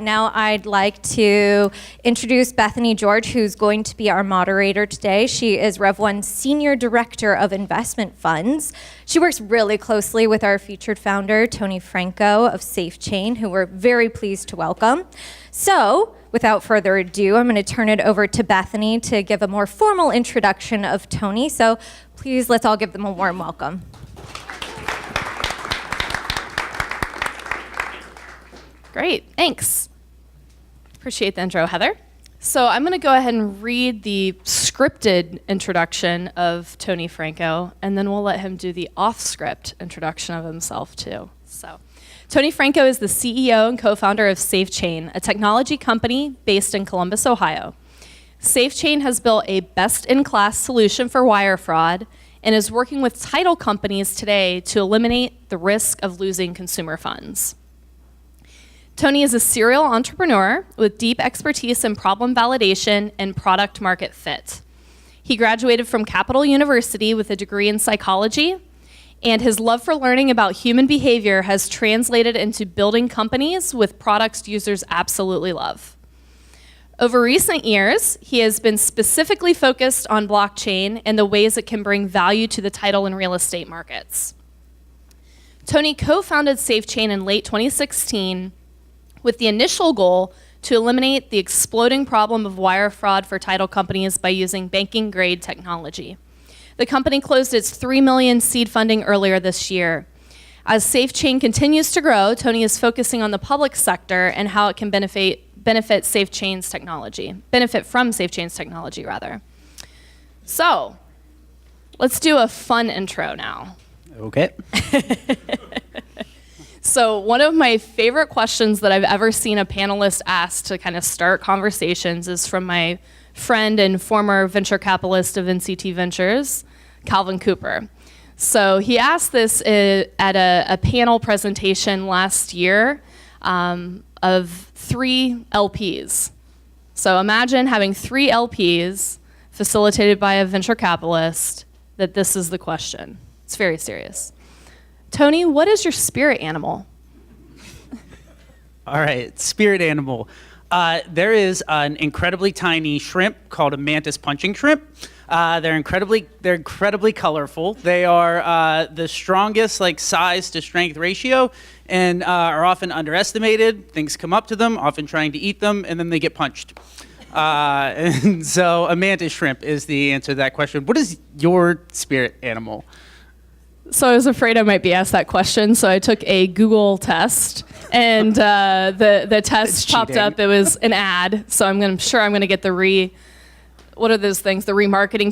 Now I'd like to introduce Bethany George, who's going to be our moderator today. She is Rev1's Senior Director of Investment Funds. She works really closely with our featured founder, Tony Franco of SafeChain, who we're very pleased to welcome. So, without further ado, I'm going to turn it over to Bethany to give a more formal introduction of Tony. So please, let's all give them a warm welcome. Great, thanks. Appreciate the intro, Heather. So I'm going to go ahead and read the scripted introduction of Tony Franco, and then we'll let him do the off-script introduction of himself too. So, Tony Franco is the CEO and co-founder of SafeChain, a technology company based in Columbus, Ohio. SafeChain has built a best-in-class solution for wire fraud and is working with title companies today to eliminate the risk of losing consumer funds. Tony is a serial entrepreneur with deep expertise in problem validation and product market fit. He graduated from Capital University with a degree in psychology, and his love for learning about human behavior has translated into building companies with products users absolutely love. Over recent years, he has been specifically focused on blockchain and the ways it can bring value to the title and real estate markets. Tony co-founded SafeChain in late 2016 with the initial goal to eliminate the exploding problem of wire fraud for title companies by using banking-grade technology. The company closed its $3 million seed funding earlier this year. As SafeChain continues to grow, Tony is focusing on the public sector and how it can benefit from SafeChain's technology, rather. So, let's do a fun intro now. Okay. So one of my favorite questions that I've ever seen a panelist ask to kind of start conversations is from my friend and former venture capitalist of NCT Ventures, Calvin Cooper. So he asked this at a panel presentation last year of 3 LPs. So imagine having 3 LPs facilitated by a venture capitalist, that this is the question. It's very serious. Tony, what is your spirit animal? All right, spirit animal. There is an incredibly tiny shrimp called a mantis punching shrimp. They're incredibly colorful. They are the strongest size to strength ratio and are often underestimated. Things come up to them, often trying to eat them, and then they get punched. And so a mantis shrimp is the answer to that question. What is your spirit animal? So I was afraid I might be asked that question, so I took a Google test, and the test popped up. It was an ad, so I'm sure I'm going to get the remarketing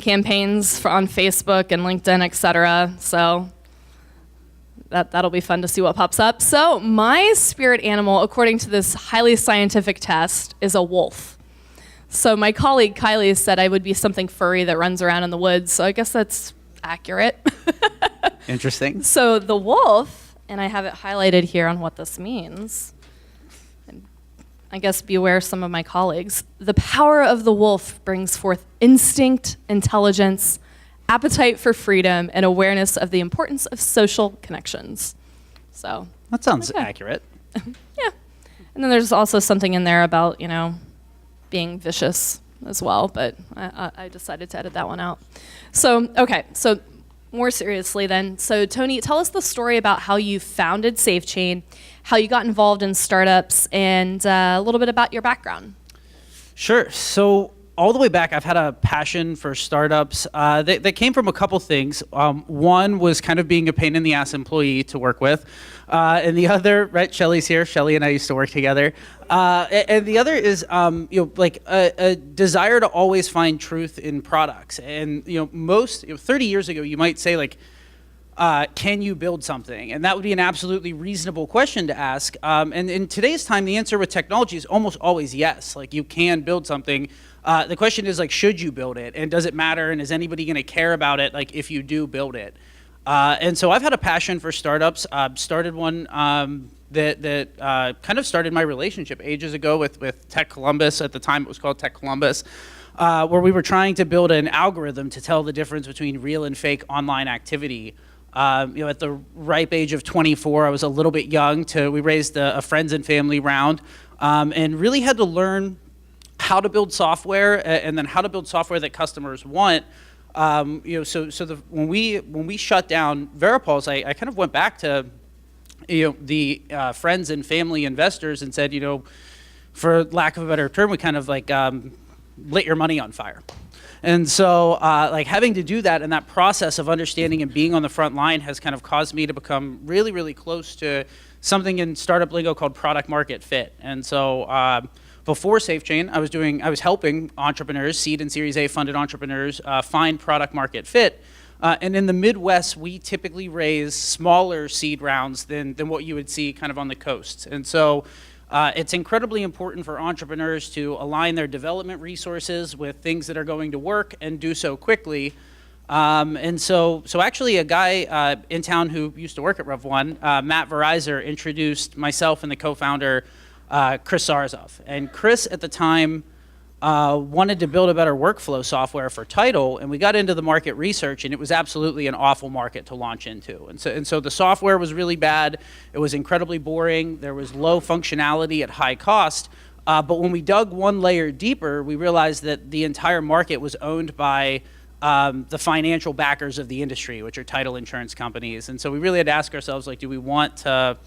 campaigns on Facebook and LinkedIn, etc. So that'll be fun to see what pops up. So my spirit animal, according to this highly scientific test, is a wolf. So my colleague Kylie said I would be something furry that runs around in the woods, so I guess that's accurate. Interesting. So the wolf, and I have it highlighted here on what this means, and I guess beware some of my colleagues. The power of the wolf brings forth instinct, intelligence, appetite for freedom, and awareness of the importance of social connections. So that sounds accurate. Yeah. And then there's also something in there about, being vicious as well, but I decided to edit that one out. So, okay, so more seriously then. So Tony, tell us the story about how you founded SafeChain, how you got involved in startups, and a little bit about your background. Sure. So all the way back, I've had a passion for startups that came from a couple things. One was kind of being a pain in the ass employee to work with. And the other, right, Shelly's here. Shelly and I used to work together. And the other is, a desire to always find truth in products. And, 30 years ago, you might say, can you build something? And that would be an absolutely reasonable question to ask. And in today's time, the answer with technology is almost always yes. You can build something. The question is, should you build it? And does it matter? And is anybody going to care about it, if you do build it? And so I've had a passion for startups. Started one that kind of started my relationship ages ago with Tech Columbus. At the time, it was called Tech Columbus, where we were trying to build an algorithm to tell the difference between real and fake online activity. At the ripe age of 24, I was a little bit young. We raised a friends and family round. and really had to learn how to build software and then how to build software that customers want. When we shut down Veripulse, I kind of went back to the friends and family investors and said, for lack of a better term, we kind of like lit your money on fire. And so having to do that and that process of understanding and being on the front line has kind of caused me to become really, really close to something in startup lingo called product market fit. And so before SafeChain, I was helping entrepreneurs, seed and Series A funded entrepreneurs, find product market fit. And in the Midwest, we typically raise smaller seed rounds than what you would see kind of on the coasts. And so it's incredibly important for entrepreneurs to align their development resources with things that are going to work and do so quickly. And so actually a guy in town who used to work at Rev1, Matt Verizor, introduced myself and the co-founder, Chris Zarzov. And Chris at the time wanted to build a better workflow software for title, and we got into the market research, and it was absolutely an awful market to launch into. And so the software was really bad. It was incredibly boring. There was low functionality at high cost. But when we dug one layer deeper, we realized that the entire market was owned by the financial backers of the industry, which are title insurance companies. And so we really had to ask ourselves, do we want to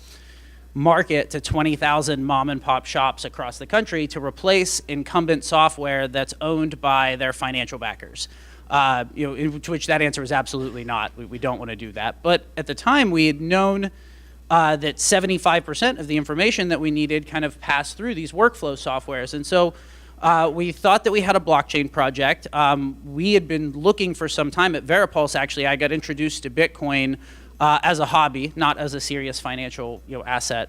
market to 20,000 mom and pop shops across the country to replace incumbent software that's owned by their financial backers? To which that answer is absolutely not. We don't want to do that. But at the time, we had known that 75% of the information that we needed kind of passed through these workflow softwares. And so we thought that we had a blockchain project. We had been looking for some time at Veripulse. Actually, I got introduced to Bitcoin as a hobby, not as a serious financial asset.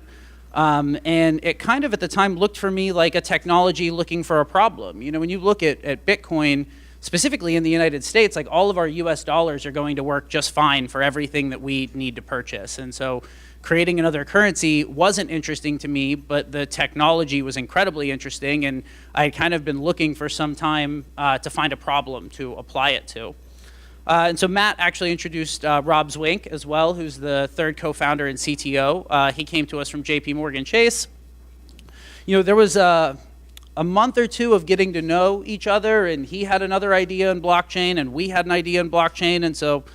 And it kind of at the time looked for me like a technology looking for a problem. When you look at Bitcoin, specifically in the United States, like all of our US dollars are going to work just fine for everything that we need to purchase. And so creating another currency wasn't interesting to me, but the technology was incredibly interesting. And I had kind of been looking for some time to find a problem to apply it to. And so Matt actually introduced Rob Zwink as well, who's the third co-founder and CTO. He came to us from JP Morgan Chase. There was a month or two of getting to know each other, and he had another idea in blockchain, and we had an idea in blockchain, and so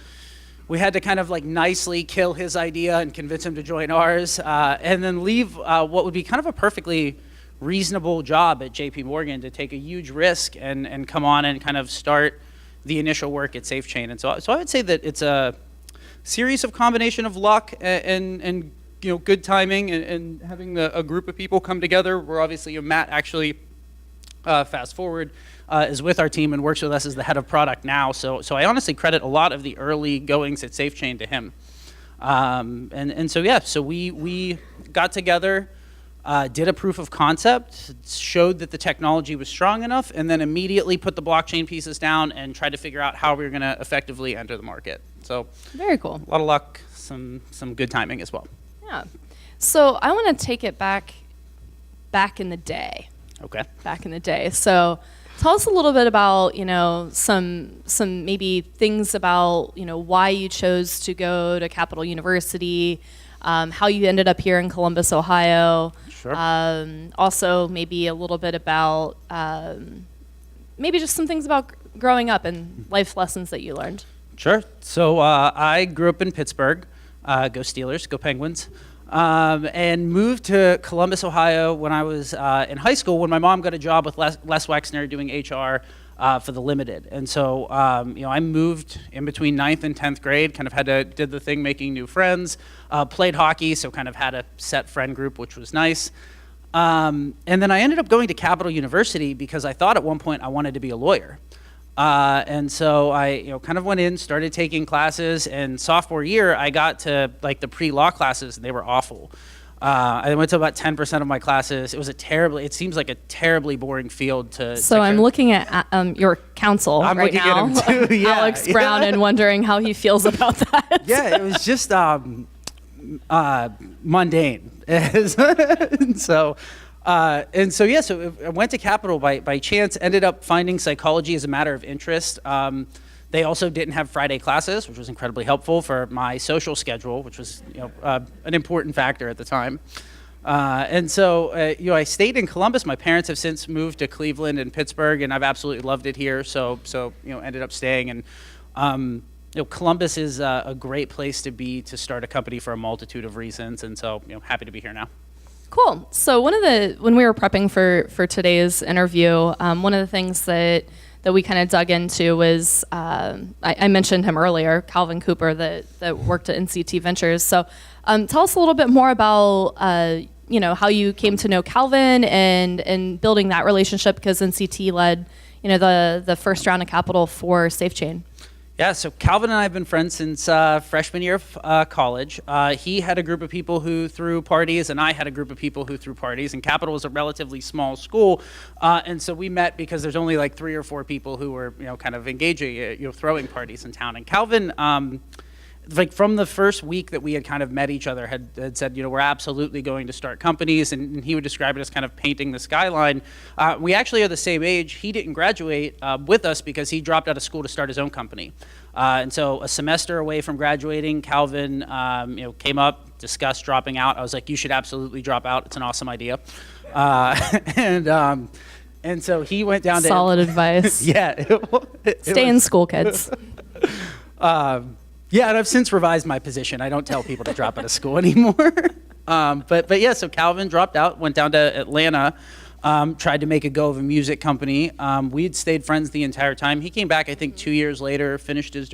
we had to kind of nicely kill his idea and convince him to join ours, and then leave what would be kind of a perfectly reasonable job at JP Morgan to take a huge risk and come on and kind of start the initial work at SafeChain. And so I would say that it's a series of combination of luck and good timing and having a group of people come together. We're obviously, Matt actually, fast forward, is with our team and works with us as the head of product now. So I honestly credit a lot of the early goings at SafeChain to him. So we got together, did a proof of concept, showed that the technology was strong enough, and then immediately put the blockchain pieces down and tried to figure out how we were going to effectively enter the market. So very cool. A lot of luck, some good timing as well. Yeah. So I want to take it back in the day. Okay. Back in the day. So tell us a little bit about, some maybe things about, why you chose to go to Capital University, how you ended up here in Columbus, Ohio. Sure. Also, maybe a little bit about, maybe just some things about growing up and life lessons that you learned. Sure. So I grew up in Pittsburgh. Go Steelers, go Penguins. And moved to Columbus, Ohio when I was in high school when my mom got a job with Les Wexner doing HR for the Limited. And so, I moved in between 9th and 10th grade, kind of did the thing making new friends, played hockey, so kind of had a set friend group, which was nice. And then I ended up going to Capital University because I thought at one point I wanted to be a lawyer. And so I, kind of went in, started taking classes, and sophomore year I got to the pre-law classes, and they were awful. I went to about 10% of my classes. It seems like a terribly boring field to. So I'm looking at your counsel I'm right now, at him too. Yeah, Alex Brown, and wondering how he feels about that. Yeah, it was just mundane. So I went to Capital by chance, ended up finding psychology as a matter of interest. They also didn't have Friday classes, which was incredibly helpful for my social schedule, which was an important factor at the time. And so, I stayed in Columbus. My parents have since moved to Cleveland and Pittsburgh, and I've absolutely loved it here. So ended up staying. And Columbus is a great place to be to start a company for a multitude of reasons. And so, happy to be here now. Cool. So when we were prepping for today's interview, one of the things that we kind of dug into was, I mentioned him earlier, Calvin Cooper, that worked at NCT Ventures. So tell us a little bit more about how you came to know Calvin and building that relationship, because NCT led the first round of capital for SafeChain. Yeah, so Calvin and I have been friends since freshman year of college. He had a group of people who threw parties, and I had a group of people who threw parties. And Capital was a relatively small school, and so we met because there's only like 3 or 4 people who were, kind of engaging, throwing parties in town. And Calvin, like from the first week that we had kind of met each other, had said, we're absolutely going to start companies, and he would describe it as kind of painting the skyline. We actually are the same age. He didn't graduate with us because he dropped out of school to start his own company. And so a semester away from graduating, Calvin, came up, discussed dropping out. I was like, you should absolutely drop out. It's an awesome idea. And so he went down to... Solid advice. Yeah. Stay in school, kids. Yeah, and I've since revised my position. I don't tell people to drop out of school anymore. But yeah, so Calvin dropped out, went down to Atlanta, tried to make a go of a music company. We'd stayed friends the entire time. He came back, I think, 2 years later, finished his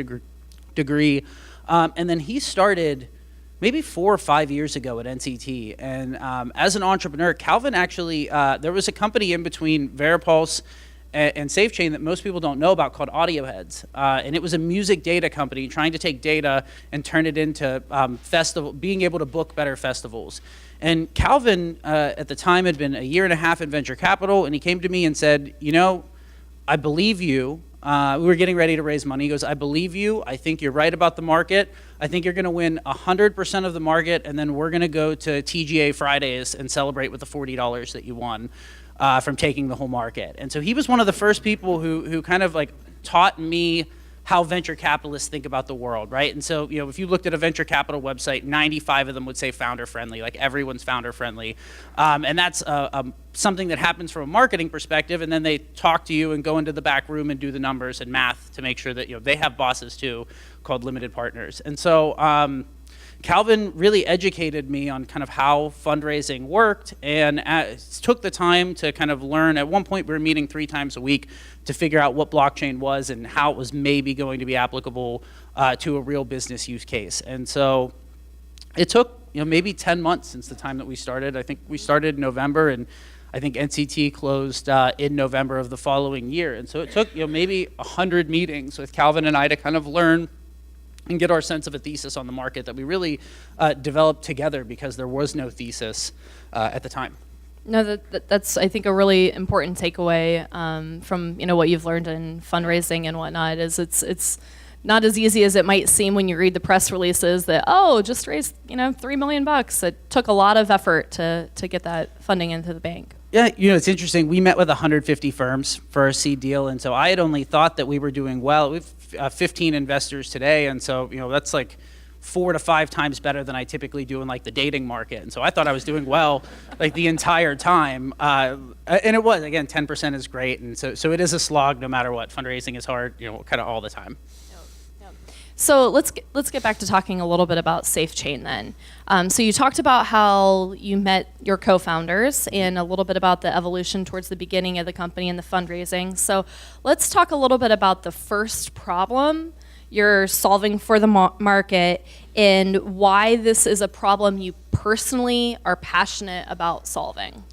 degree. And then he started maybe 4 or 5 years ago at NCT. And as an entrepreneur, Calvin actually, there was a company in between Veripulse and SafeChain that most people don't know about called Audioheads. And it was a music data company trying to take data and turn it into being able to book better festivals. And Calvin, at the time, had been a year and a half in venture capital, and he came to me and said, I believe you. We were getting ready to raise money. He goes, I believe you. I think you're right about the market. I think you're going to win 100% of the market, and then we're going to go to TGA Fridays and celebrate with the $40 that you won. From taking the whole market. And so he was one of the first people who kind of like taught me how venture capitalists think about the world, right? And so, if you looked at a venture capital website, 95 of them would say founder friendly, like everyone's founder friendly. And that's something that happens from a marketing perspective, and then they talk to you and go into the back room and do the numbers and math to make sure that, they have bosses too, called limited partners. And so, Calvin really educated me on kind of how fundraising worked, and took the time to kind of learn. At one point, we were meeting 3 times a week to figure out what blockchain was and how it was maybe going to be applicable to a real business use case. And so it took maybe 10 months since the time that we started. I think we started in November, and I think NCT closed in November of the following year. And so it took maybe 100 meetings with Calvin and I to kind of learn and get our sense of a thesis on the market that we really developed together, because there was no thesis at the time. No, that's I think a really important takeaway from what you've learned in fundraising and whatnot. Is it's not as easy as it might seem when you read the press releases that just raised $3 million. It took a lot of effort to get that funding into the bank. Yeah, it's interesting. We met with 150 firms for a seed deal, and so I had only thought that we were doing well. We've 15 investors today, and so that's like 4 to 5 times better than I typically do in like the dating market. And so I thought I was doing well like the entire time, and it was. Again, 10% is great, and so it is a slog no matter what. Fundraising is hard, kind of all the time. So let's get back to talking a little bit about SafeChain then. So you talked about how you met your co-founders and a little bit about the evolution towards the beginning of the company and the fundraising. So let's talk a little bit about the first problem you're solving for the market and why this is a problem you personally are passionate about solving.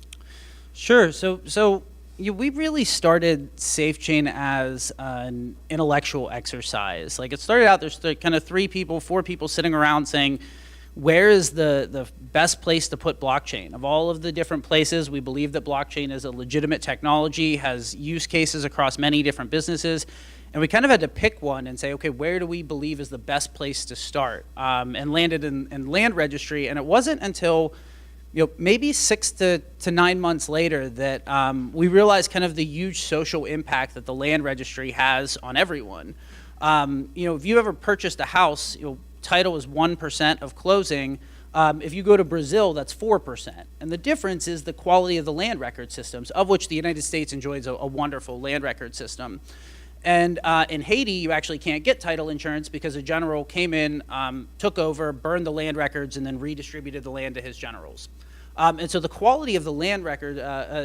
Sure. So we really started SafeChain as an intellectual exercise. Like, it started out, there's kind of 4 people sitting around saying, where is the best place to put blockchain? Of all of the different places, we believe that blockchain is a legitimate technology, has use cases across many different businesses. And we kind of had to pick one and say, okay, where do we believe is the best place to start? And landed in land registry. And it wasn't until maybe 6 to 9 months later that we realized kind of the huge social impact that the land registry has on everyone. If you ever purchased a house, title is 1% of closing. If you go to Brazil, that's 4%. And the difference is the quality of the land record systems, of which the United States enjoys a wonderful land record system. And in Haiti, you actually can't get title insurance because a general came in, took over, burned the land records, and then redistributed the land to his generals. And so the quality of the land record,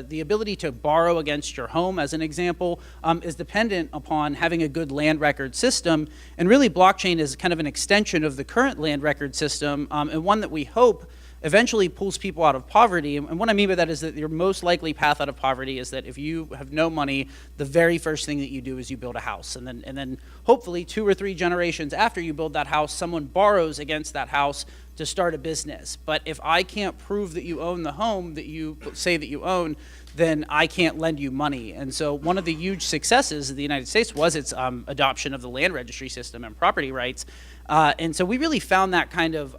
the ability to borrow against your home, as an example, is dependent upon having a good land record system. And really, blockchain is kind of an extension of the current land record system, and one that we hope eventually pulls people out of poverty. And what I mean by that is that your most likely path out of poverty is that if you have no money, the very first thing that you do is you build a house. And then hopefully 2 or 3 generations after you build that house, someone borrows against that house to start a business. But if I can't prove that you own the home that you say that you own, then I can't lend you money. And so one of the huge successes of the United States was its adoption of the land registry system and property rights. And so we really found that kind of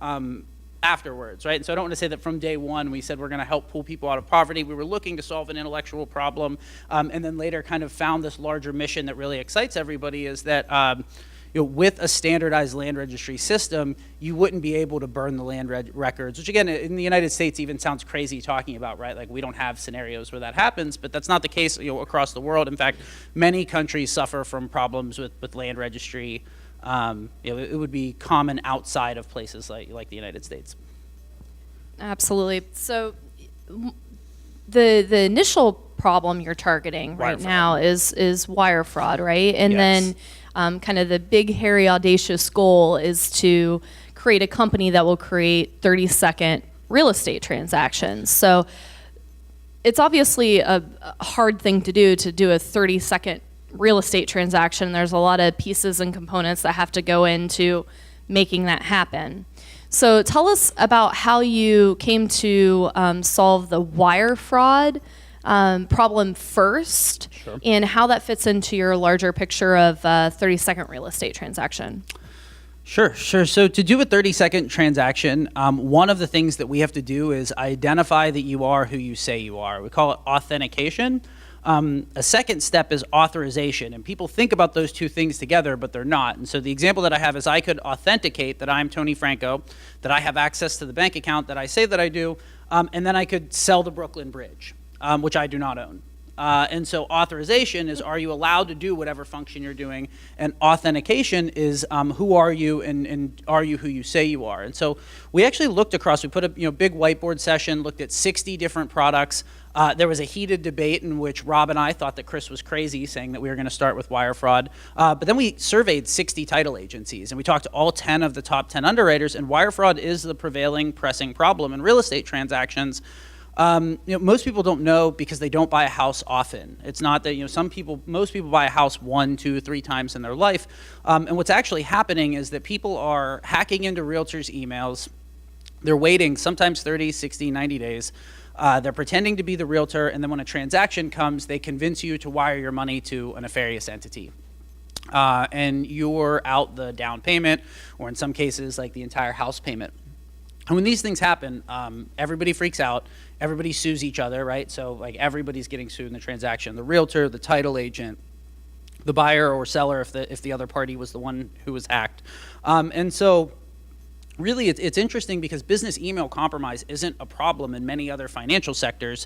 afterwards, right? And so I don't want to say that from day one we said we're going to help pull people out of poverty. We were looking to solve an intellectual problem, and then later kind of found this larger mission that really excites everybody, is that with a standardized land registry system, you wouldn't be able to burn the land records, which again, in the United States even sounds crazy talking about, right? Like we don't have scenarios where that happens, but that's not the case across the world. In fact, many countries suffer from problems with land registry. It would be common outside of places like the United States. Absolutely. So the initial problem you're targeting right now is wire fraud, right? And Yes. then kind of the big, hairy, audacious goal is to create a company that will create 30-second real estate transactions. So it's obviously a hard thing to do a 30-second real estate transaction. There's a lot of pieces and components that have to go into making that happen. So tell us about how you came to solve the wire fraud problem first, Sure. and how that fits into your larger picture of a 30-second real estate transaction. Sure. So to do a 30-second transaction, one of the things that we have to do is identify that you are who you say you are. We call it authentication. A second step is authorization, and people think about those two things together, but they're not. And so the example that I have is I could authenticate that I'm Tony Franco, that I have access to the bank account that I say that I do, and then I could sell the Brooklyn Bridge, which I do not own. And so authorization is, are you allowed to do whatever function you're doing? And authentication is, who are you, and are you who you say you are? And so we actually looked across, we put a big whiteboard session, looked at 60 different products. There was a heated debate in which Rob and I thought that Chris was crazy, saying that we were going to start with wire fraud. But then we surveyed 60 title agencies, and we talked to all 10 of the top 10 underwriters, and wire fraud is the prevailing pressing problem in real estate transactions. Most people don't know because they don't buy a house often. It's not that, most people buy a house 1, 2, 3 times in their life. And what's actually happening is that people are hacking into realtors' emails. They're waiting sometimes 30, 60, 90 days. They're pretending to be the realtor, and then when a transaction comes, they convince you to wire your money to a nefarious entity. And you're out the down payment, or in some cases, like the entire house payment. And when these things happen, everybody freaks out. Everybody sues each other, right? So like everybody's getting sued in the transaction. The realtor, the title agent, the buyer or seller if the other party was the one who was hacked. And so really it's interesting because business email compromise isn't a problem in many other financial sectors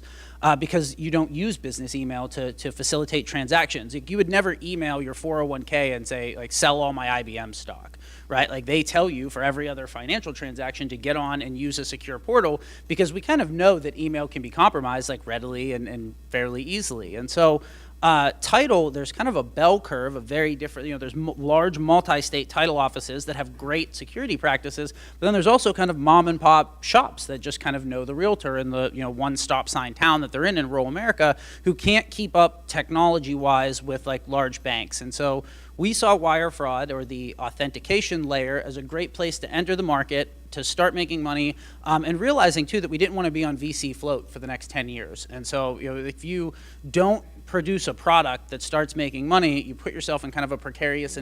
because you don't use business email to facilitate transactions. You would never email your 401k and say, like, sell all my IBM stock. Right? Like they tell you for every other financial transaction to get on and use a secure portal because we kind of know that email can be compromised like readily and fairly easily. And so title, there's kind of a bell curve of very different, there's large multi-state title offices that have great security practices, but then there's also kind of mom and pop shops that just kind of know the realtor in the one stop sign town that they're in rural America who can't keep up technology wise with like large banks. And so we saw wire fraud, or the authentication layer, as a great place to enter the market, to start making money, and realizing too that we didn't want to be on VC float for the next 10 years. And so if you don't produce a product that starts making money, you put yourself in kind of a precarious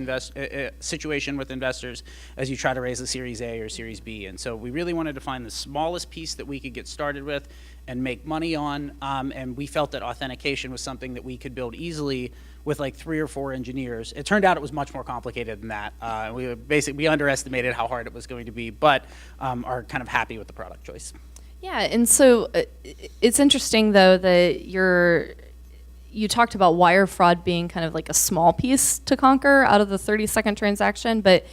situation with investors as you try to raise a Series A or Series B. And so we really wanted to find the smallest piece that we could get started with and make money on. And we felt that authentication was something that we could build easily with like 3 or 4 engineers. It turned out it was much more complicated than that. We underestimated how hard it was going to be, but are kind of happy with the product choice. Yeah, and so it's interesting though that you talked about wire fraud being kind of like a small piece to conquer out of the 30-second transaction, but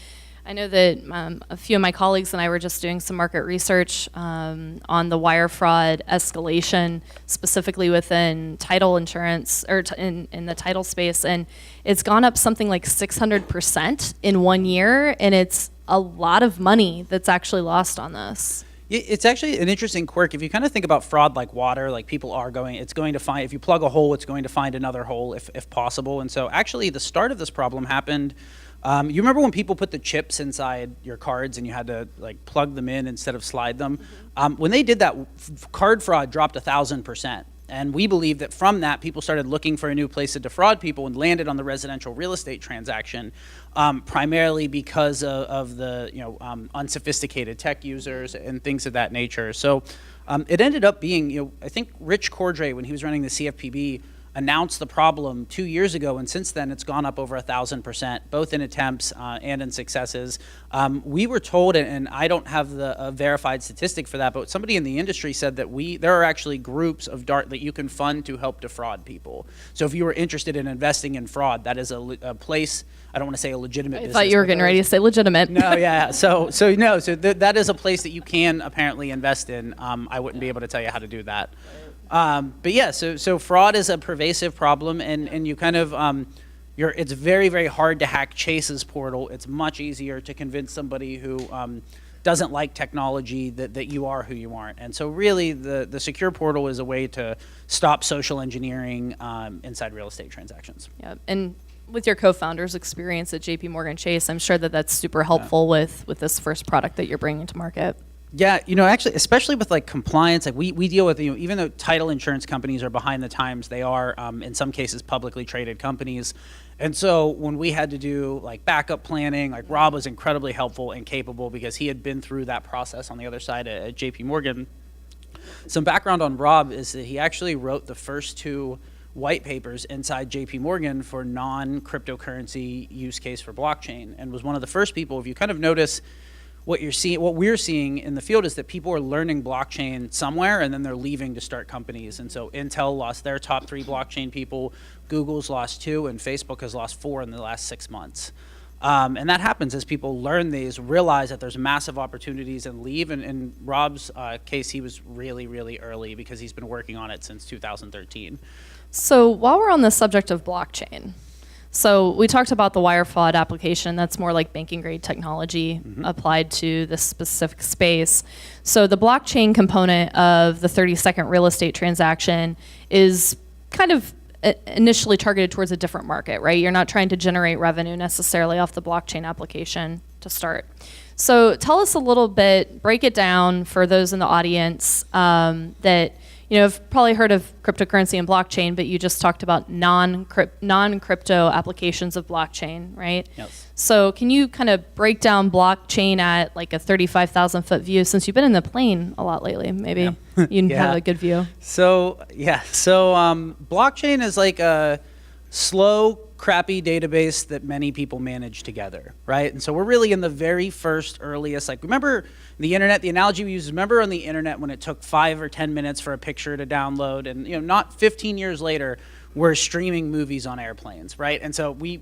I know that a few of my colleagues and I were just doing some market research on the wire fraud escalation, specifically within title insurance or in the title space, and it's gone up something like 600% in 1 year, and it's a lot of money that's actually lost on this. It's actually an interesting quirk. If you kind of think about fraud like water, like people are it's going to find, if you plug a hole, it's going to find another hole if possible. And so actually the start of this problem happened, you remember when people put the chips inside your cards and you had to like plug them in instead of slide them? When they did that, card fraud dropped 1,000%. And we believe that from that, people started looking for a new place to defraud people and landed on the residential real estate transaction, primarily because of the unsophisticated tech users and things of that nature. So it ended up being, I think Rich Cordray, when he was running the CFPB, announced the problem 2 years ago, and since then it's gone up over 1,000%, both in attempts and in successes. We were told, and I don't have the verified statistic for that, but somebody in the industry said that there are actually groups of DART that you can fund to help defraud people. So if you were interested in investing in fraud, that is a place. I don't want to say a legitimate business. I thought you were getting ready to say legitimate. No, yeah. So that is a place that you can apparently invest in. I wouldn't be able to tell you how to do that. But yeah, so fraud is a pervasive problem, and you kind of, it's very, very hard to hack Chase's portal. It's much easier to convince somebody who doesn't like technology that you are who you aren't. And so really the secure portal is a way to stop social engineering inside real estate transactions. Yeah, and with your co-founder's experience at JP Morgan Chase, I'm sure that that's super helpful with this first product that you're bringing to market. Yeah, actually, especially with like compliance, like we deal with, even though title insurance companies are behind the times, they are in some cases publicly traded companies. And so when we had to do like backup planning, like Rob was incredibly helpful and capable because he had been through that process on the other side at JP Morgan. Some background on Rob is that he actually wrote the first 2 white papers inside JP Morgan for non-cryptocurrency use case for blockchain, and was one of the first people. If you kind of notice, what we're seeing in the field is that people are learning blockchain somewhere and then they're leaving to start companies. And so Intel lost their top 3 blockchain people, Google's lost 2, and Facebook has lost 4 in the last 6 months. And that happens as people learn these, realize that there's massive opportunities and leave. And in Rob's case, he was really, really early because he's been working on it since 2013. So while we're on the subject of blockchain, so we talked about the wire fraud application. That's more like banking grade technology applied to this specific space. So the blockchain component of the 30-second real estate transaction is kind of initially targeted towards a different market, right? You're not trying to generate revenue necessarily off the blockchain application to start. So tell us a little bit, break it down for those in the audience that I've probably heard of cryptocurrency and blockchain, but you just talked about non-crypto applications of blockchain, right? Yes. So can you kind of break down blockchain at like a 35,000-foot view? Since you've been in the plane a lot lately, maybe you have a good view. So blockchain is like a slow, crappy database that many people manage together, right? And so we're really in the very first earliest, like remember the internet, the analogy we use, remember on the internet when it took 5 or 10 minutes for a picture to download, and not 15 years later, we're streaming movies on airplanes, right? And so we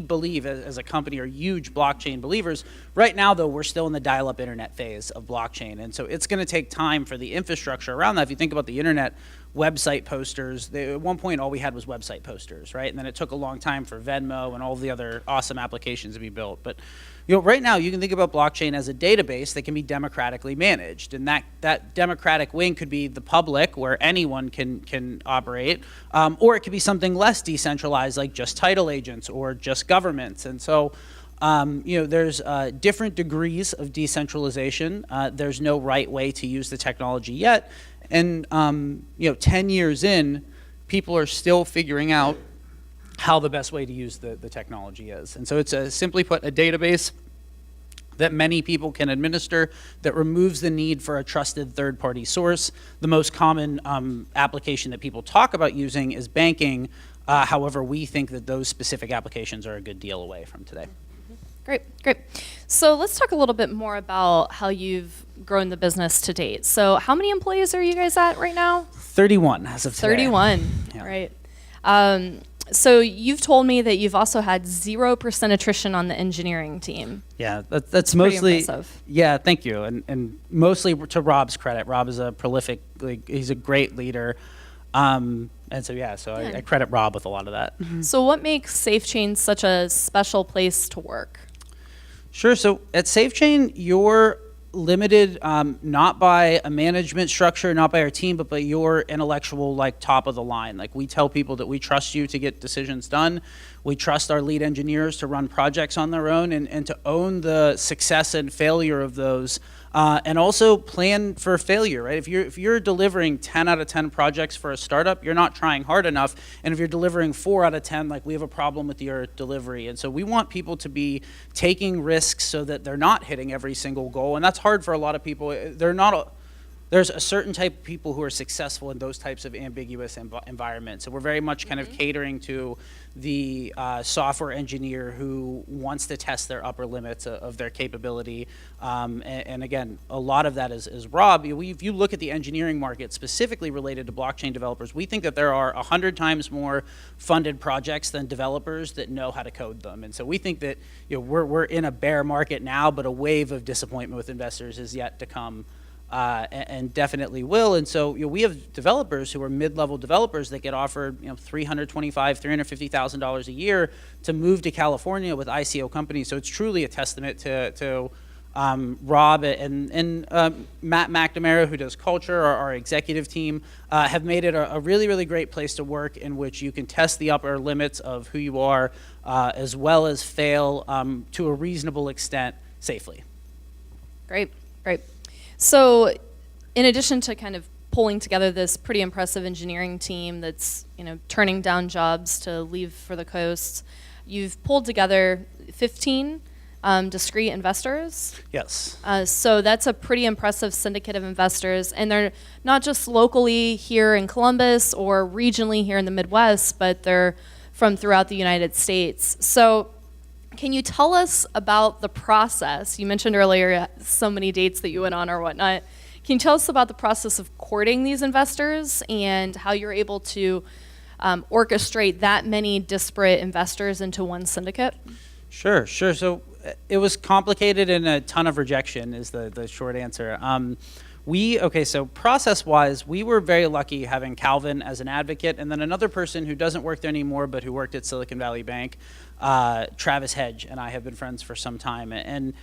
believe as a company are huge blockchain believers. Right now, though, we're still in the dial-up internet phase of blockchain. And so it's going to take time for the infrastructure around that. If you think about the internet, website posters, at one point, all we had was website posters, right? And then it took a long time for Venmo and all the other awesome applications to be built. But right now, you can think about blockchain as a database that can be democratically managed. And that democratic wing could be the public, where anyone can operate, or it could be something less decentralized, like just title agents or just governments. And so, there's different degrees of decentralization. There's no right way to use the technology yet. And, 10 years in, people are still figuring out how the best way to use the technology is. And so it's simply put, a database that many people can administer, that removes the need for a trusted third-party source. The most common application that people talk about using is banking. However, we think that those specific applications are a good deal away from today. Great, great. So let's talk a little bit more about how you've grown the business to date. So how many employees are you guys at right now? 31 as of today. 31, Yeah. right. So you've told me that you've also had 0% attrition on the engineering team. Yeah, that's pretty mostly. impressive. Yeah, thank you, and mostly to Rob's credit. Rob is a prolific, he's a great leader, and so yeah, so I credit Rob with a lot of that. So what makes SafeChain such a special place to work? Sure. So at SafeChain, you're limited not by a management structure, not by our team, but by your intellectual, like, top of the line. Like, we tell people that we trust you to get decisions done. We trust our lead engineers to run projects on their own and to own the success and failure of those, and also plan for failure, right? If you're delivering 10 out of 10 projects for a startup, you're not trying hard enough. And if you're delivering 4 out of 10, like, we have a problem with your delivery. And so we want people to be taking risks so that they're not hitting every single goal. And that's hard for a lot of people. There's a certain type of people who are successful in those types of ambiguous environments. So we're very much kind of catering to the software engineer who wants to test their upper limits of their capability. And again, a lot of that is Rob. If you look at the engineering market specifically related to blockchain developers, we think that there are 100 times more funded projects than developers that know how to code them. And so we think that we're in a bear market now, but a wave of disappointment with investors is yet to come. And definitely will. And so we have developers who are mid-level developers that get offered $325,000, $350,000 a year to move to California with ICO companies. So it's truly a testament to Rob and Matt McNamara, who does culture, our executive team, have made it a really, really great place to work in which you can test the upper limits of who you are, as well as fail to a reasonable extent safely. Great, great. So in addition to kind of pulling together this pretty impressive engineering team that's turning down jobs to leave for the coast, you've pulled together 15 discrete investors. Yes. So that's a pretty impressive syndicate of investors, and they're not just locally here in Columbus or regionally here in the Midwest, but they're from throughout the United States. So can you tell us about the process? You mentioned earlier so many dates that you went on or whatnot. Can you tell us about the process of courting these investors and how you're able to orchestrate that many disparate investors into one syndicate? Sure. So it was complicated and a ton of rejection is the short answer. So process-wise, we were very lucky having Calvin as an advocate, and then another person who doesn't work there anymore but who worked at Silicon Valley Bank, Travis Hedge, and I have been friends for some time. And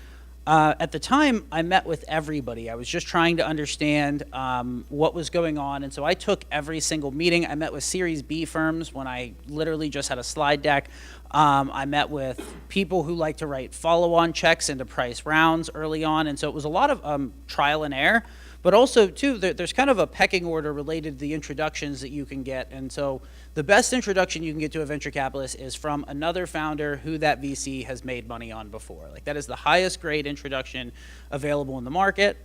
at the time, I met with everybody. I was just trying to understand what was going on, and so I took every single meeting. I met with Series B firms when I literally just had a slide deck. I met with people who like to write follow-on checks into price rounds early on, and so it was a lot of trial and error. But also, too, there's kind of a pecking order related to the introductions that you can get. And so the best introduction you can get to a venture capitalist is from another founder who that VC has made money on before. Like, that is the highest grade introduction available in the market.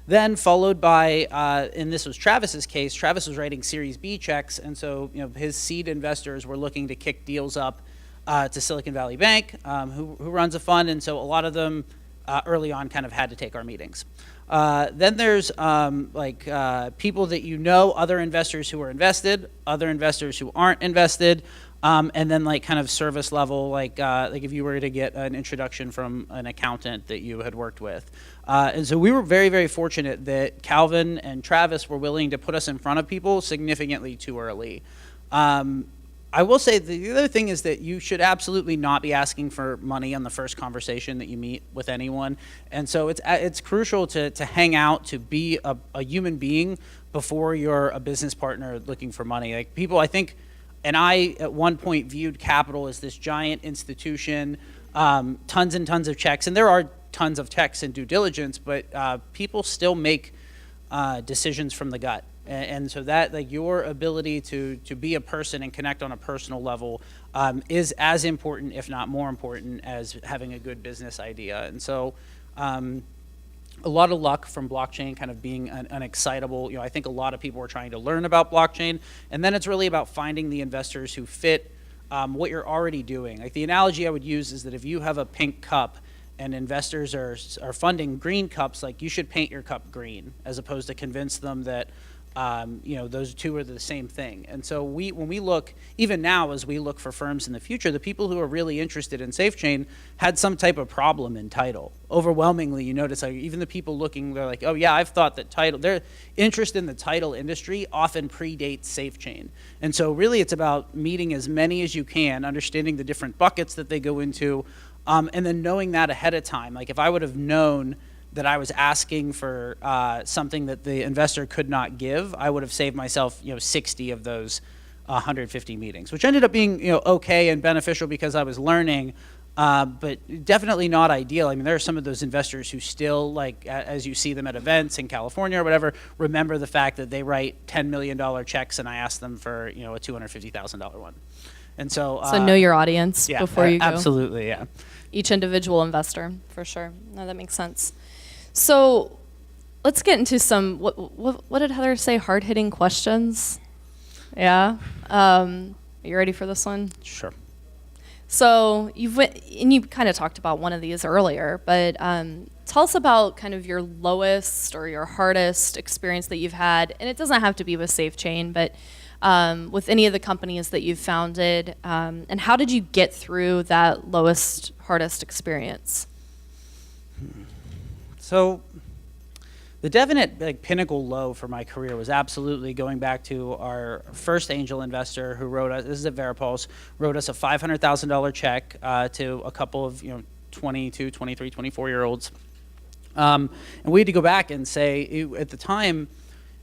Then followed by, and this was Travis's case, Travis was writing Series B checks. And so his seed investors were looking to kick deals up to Silicon Valley Bank, who runs a fund. And so a lot of them early on kind of had to take our meetings. Then there's people that other investors who are invested, other investors who aren't invested, and then kind of service level, like if you were to get an introduction from an accountant that you had worked with. And so we were very, very fortunate that Calvin and Travis were willing to put us in front of people significantly too early. I will say the other thing is that you should absolutely not be asking for money on the first conversation that you meet with anyone. And so it's crucial to hang out, to be a human being before you're a business partner looking for money. Like, people, I think, and I at one point viewed capital as this giant institution, tons and tons of checks, and there are tons of checks and due diligence, but people still make decisions from the gut. And so that, like, your ability to be a person and connect on a personal level is as important, if not more important, as having a good business idea. And so a lot of luck from blockchain kind of being an excitable, I think a lot of people are trying to learn about blockchain, and then it's really about finding the investors who fit what you're already doing. Like, the analogy I would use is that if you have a pink cup and investors are funding green cups, like, you should paint your cup green, as opposed to convince them that those two are the same thing. And so when we look, even now as we look for firms in the future, the people who are really interested in SafeChain had some type of problem in title. Overwhelmingly, you notice, like, even the people looking, they're like, oh yeah, I've thought that title, their interest in the title industry often predates SafeChain. And so really it's about meeting as many as you can, understanding the different buckets that they go into, and then knowing that ahead of time. Like, if I would have known that I was asking for something that the investor could not give, I would have saved myself 60 of those 150 meetings, which ended up being okay and beneficial because I was learning, but definitely not ideal. I mean, there are some of those investors who still, like, as you see them at events in California or whatever, remember the fact that they write $10 million checks and I ask them for a $250,000 one. And so know your audience before you go. Absolutely, yeah. Each individual investor, for sure. No, that makes sense. So let's get into some, what did Heather say, hard-hitting questions? Yeah? Are you ready for this one? Sure. So you kind of talked about one of these earlier, but tell us about kind of your lowest or your hardest experience that you've had, and it doesn't have to be with SafeChain, but with any of the companies that you've founded, and how did you get through that lowest, hardest experience? So the definite pinnacle low for my career was absolutely going back to our first angel investor who wrote us, this is at Veripulse, wrote us a $500,000 check to a couple of 22, 23, 24-year-olds. And we had to go back and say, at the time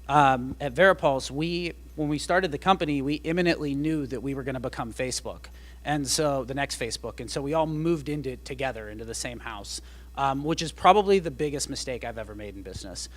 at Veripulse, when we started the company, we imminently knew that we were going to become Facebook, and so the next Facebook. And so we all moved together into the same house. Which is probably the biggest mistake I've ever made in business.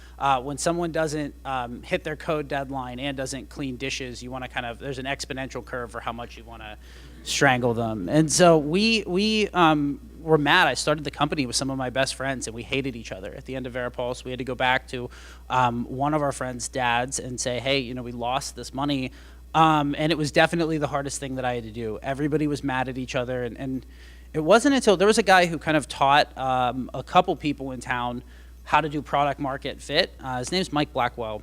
When someone doesn't hit their code deadline and doesn't clean dishes, you want to there's an exponential curve for how much you want to strangle them. And so we were mad. I started the company with some of my best friends, and we hated each other. At the end of Veripulse, we had to go back to one of our friends' dads and say, hey, we lost this money. And it was definitely the hardest thing that I had to do. Everybody was mad at each other, and it wasn't until there was a guy who kind of taught a couple people in town how to do product market fit. His name's Mike Blackwell.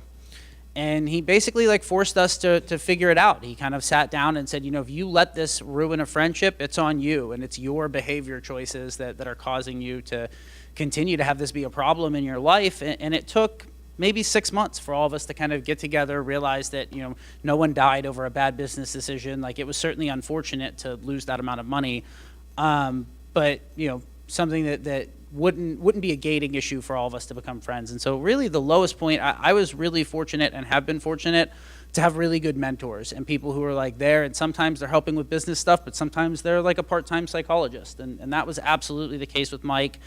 And he basically forced us to figure it out. He kind of sat down and said, if you let this ruin a friendship, it's on you, and it's your behavior choices that are causing you to continue to have this be a problem in your life. And it took maybe 6 months for all of us to kind of get together, realize that no one died over a bad business decision. Like, it was certainly unfortunate to lose that amount of money. But something that wouldn't be a gating issue for all of us to become friends. And so really the lowest point, I was really fortunate and have been fortunate to have really good mentors and people who are there, and sometimes they're helping with business stuff, but sometimes they're like a part-time psychologist. And that was absolutely the case with Mike.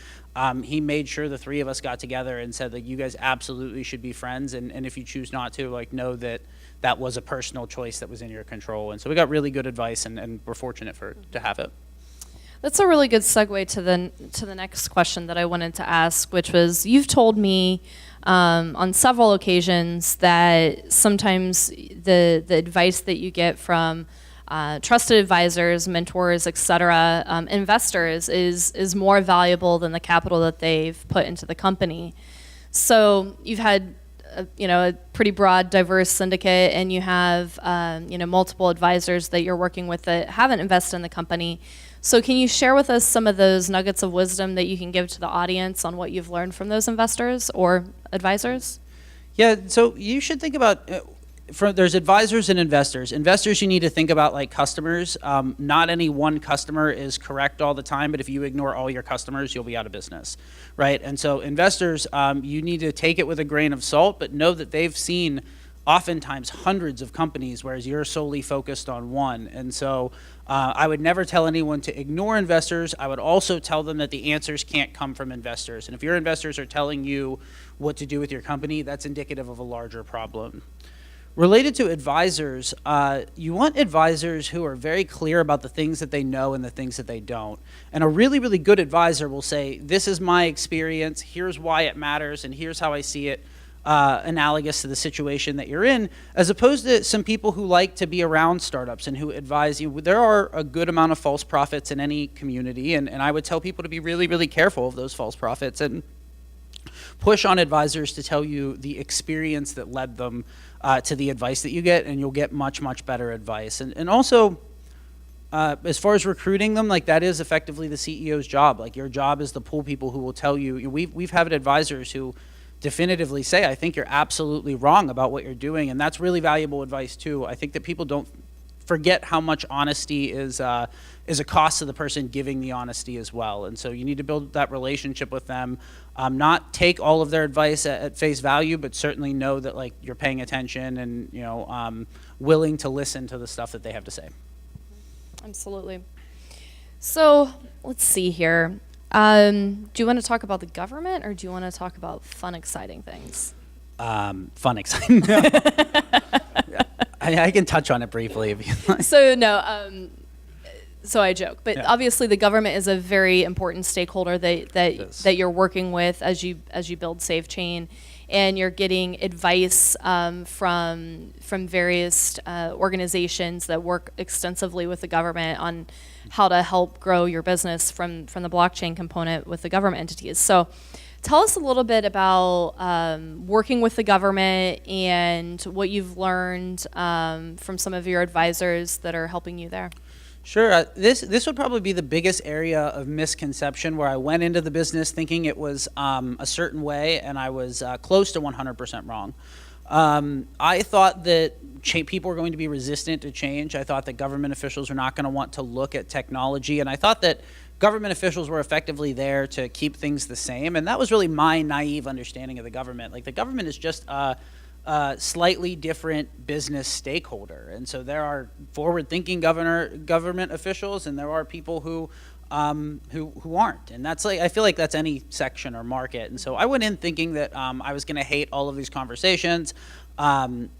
He made sure the three of us got together and said that you guys absolutely should be friends, and if you choose not to, know that that was a personal choice that was in your control. And so we got really good advice, and we're fortunate to have it. That's a really good segue to the next question that I wanted to ask, which was, you've told me on several occasions that sometimes the advice that you get from trusted advisors, mentors, et cetera, investors is more valuable than the capital that they've put into the company. So you've had a pretty broad, diverse syndicate, and you have multiple advisors that you're working with that haven't invested in the company. So can you share with us some of those nuggets of wisdom that you can give to the audience on what you've learned from those investors or advisors? Yeah, so you should think about, there's advisors and investors. Investors, you need to think about like customers. Not any one customer is correct all the time, but if you ignore all your customers, you'll be out of business, right? And so investors, you need to take it with a grain of salt, but know that they've seen oftentimes hundreds of companies, whereas you're solely focused on one. And so I would never tell anyone to ignore investors. I would also tell them that the answers can't come from investors. And if your investors are telling you what to do with your company, that's indicative of a larger problem. Related to advisors, you want advisors who are very clear about the things that they know and the things that they don't. And a really, really good advisor will say, this is my experience, here's why it matters, and here's how I see it, analogous to the situation that you're in, as opposed to some people who like to be around startups and who advise you. There are a good amount of false prophets in any community, and I would tell people to be really, really careful of those false prophets and push on advisors to tell you the experience that led them to the advice that you get, and you'll get much, much better advice. And also, as far as recruiting them, like that is effectively the CEO's job. Like your job is to pull people who will tell you. We've had advisors who definitively say, I think you're absolutely wrong about what you're doing, and that's really valuable advice too. I think that people don't forget how much honesty is a cost to the person giving the honesty as well. And so you need to build that relationship with them, not take all of their advice at face value, but certainly know that like you're paying attention and willing to listen to the stuff that they have to say. Absolutely. So let's see here. Do you want to talk about the government, or do you want to talk about fun, exciting things? Fun, exciting. I can touch on it briefly if you like. So I joke, but obviously the government is a very important stakeholder that you're working with as you build SafeChain, and you're getting advice from various organizations that work extensively with the government on how to help grow your business from the blockchain component with the government entities. So tell us a little bit about working with the government and what you've learned from some of your advisors that are helping you there. Sure. This would probably be the biggest area of misconception, where I went into the business thinking it was a certain way, and I was close to 100% wrong. I thought that people were going to be resistant to change. I thought that government officials were not going to want to look at technology, and I thought that government officials were effectively there to keep things the same, and that was really my naive understanding of the government. Like the government is just a slightly different business stakeholder, and so there are forward-thinking government officials, and there are people who aren't, and that's like I feel like that's any section or market. And so I went in thinking that I was going to hate all of these conversations, and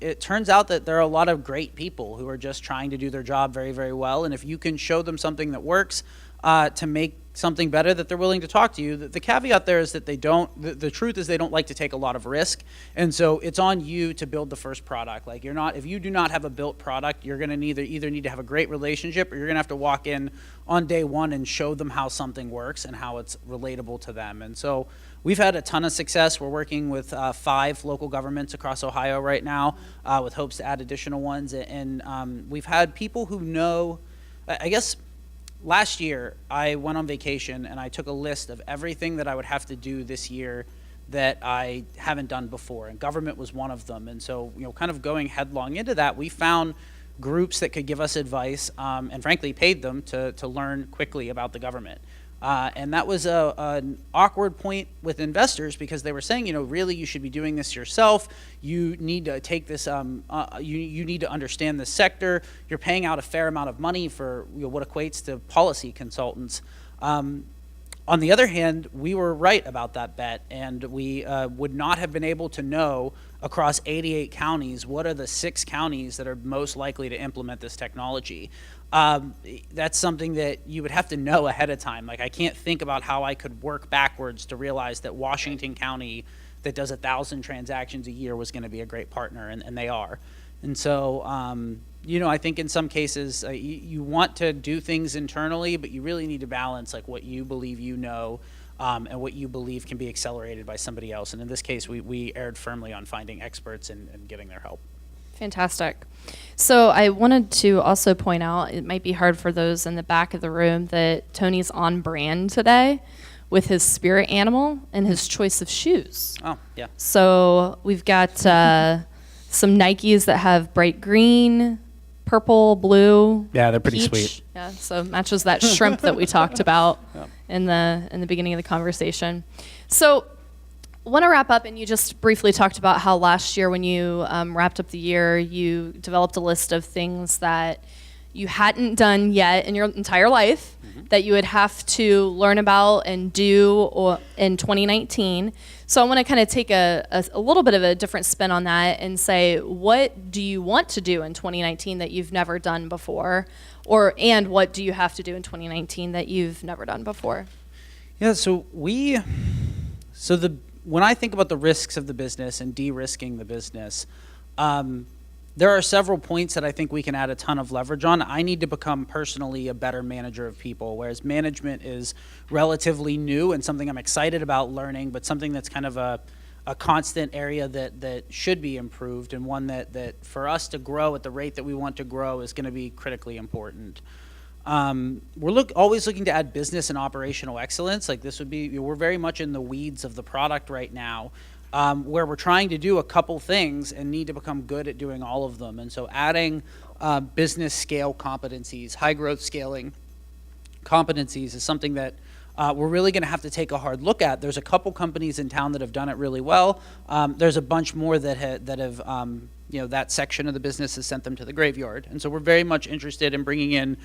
it turns out that there are a lot of great people who are just trying to do their job very, very well, and if you can show them something that works to make something better, that they're willing to talk to you. The caveat there is that they don't, the truth is they don't like to take a lot of risk, and so it's on you to build the first product. Like if you do not have a built product, you're going to either need to have a great relationship, or you're going to have to walk in on day one and show them how something works and how it's relatable to them. And so we've had a ton of success. We're working with 5 local governments across Ohio right now, with hopes to add additional ones, and we've had people who know, I guess. Last year, I went on vacation and I took a list of everything that I would have to do this year that I haven't done before, and government was one of them. And so, kind of going headlong into that, we found groups that could give us advice, and frankly paid them to learn quickly about the government. And that was an awkward point with investors, because they were saying, really you should be doing this yourself. You need to take this, you need to understand the sector. You're paying out a fair amount of money for what equates to policy consultants. On the other hand, we were right about that bet, and we would not have been able to know across 88 counties what are the 6 counties that are most likely to implement this technology. That's something that you would have to know ahead of time. Like I can't think about how I could work backwards to realize that Washington County, that does 1,000 transactions a year, was going to be a great partner, and they are. And so, I think in some cases you want to do things internally, but you really need to balance like what you believe and what you believe can be accelerated by somebody else. And in this case, we erred firmly on finding experts and getting their help. Fantastic. So I wanted to also point out, it might be hard for those in the back of the room, that Tony's on brand today with his spirit animal and his choice of shoes. Oh, yeah. So we've got some Nikes that have bright green, purple, blue. Yeah, they're pretty peach. sweet. Yeah, so matches that shrimp that we talked about in the beginning of the conversation. So I want to wrap up, and you just briefly talked about how last year when you wrapped up the year, you developed a list of things that you hadn't done yet in your entire life, that you would have to learn about and do in 2019. So I want to kind of take a little bit of a different spin on that and say, what do you want to do in 2019 that you've never done before? And what do you have to do in 2019 that you've never done before? Yeah, when I think about the risks of the business and de-risking the business, there are several points that I think we can add a ton of leverage on. I need to become personally a better manager of people, whereas management is relatively new and something I'm excited about learning, but something that's kind of a constant area that should be improved, and one that for us to grow at the rate that we want to grow is going to be critically important. We're always looking to add business and operational excellence. Like this would be, we're very much in the weeds of the product right now, where we're trying to do a couple things and need to become good at doing all of them. And so adding business scale competencies, high growth scaling competencies is something that we're really going to have to take a hard look at. There's a couple companies in town that have done it really well. There's a bunch more that have that section of the business has sent them to the graveyard. And so we're very much interested in bringing in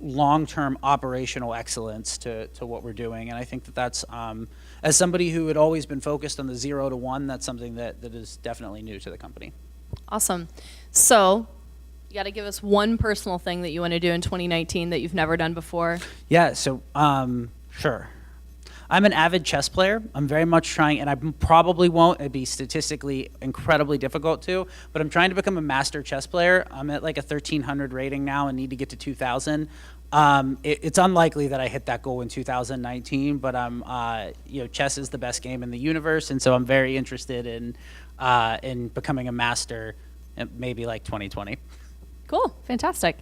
long-term operational excellence to what we're doing. And I think that's, as somebody who had always been focused on the 0 to 1, that's something that is definitely new to the company. Awesome. So you got to give us one personal thing that you want to do in 2019 that you've never done before. Yeah, so sure. I'm an avid chess player. I'm very much trying, and I probably won't. It'd be statistically incredibly difficult to, but I'm trying to become a master chess player. I'm at like a 1,300 rating now and need to get to 2,000. It's unlikely that I hit that goal in 2019, but chess is the best game in the universe, and so I'm very interested in becoming a master, maybe like 2020. Cool, fantastic.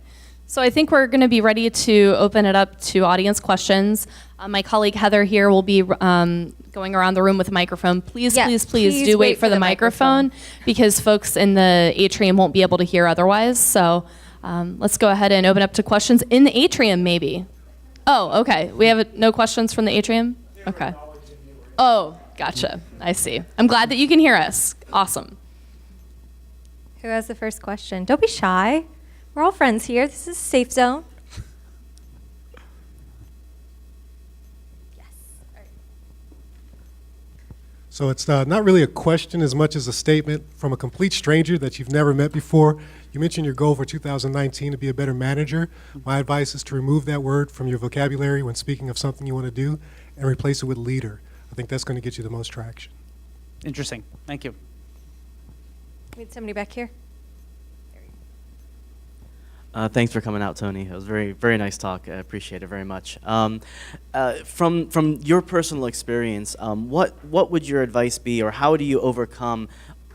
So I think we're going to be ready to open it up to audience questions. My colleague Heather here will be going around the room with a microphone. Please do wait for the microphone because folks in the atrium won't be able to hear otherwise. So let's go ahead and open up to questions in the atrium maybe. Oh, okay. We have no questions from the atrium? Okay. Oh, gotcha. I see. I'm glad that you can hear us. Awesome. Who has the first question? Don't be shy. We're all friends here. This is a safe zone. Yes. All right. So it's not really a question as much as a statement from a complete stranger that you've never met before. You mentioned your goal for 2019 to be a better manager. My advice is to remove that word from your vocabulary when speaking of something you want to do and replace it with leader. I think that's going to get you the most traction. Interesting. Thank you. We had somebody back here. Thanks for coming out, Tony. It was very, very nice talk. I appreciate it very much. From your personal experience, what would your advice be, or how do you overcome,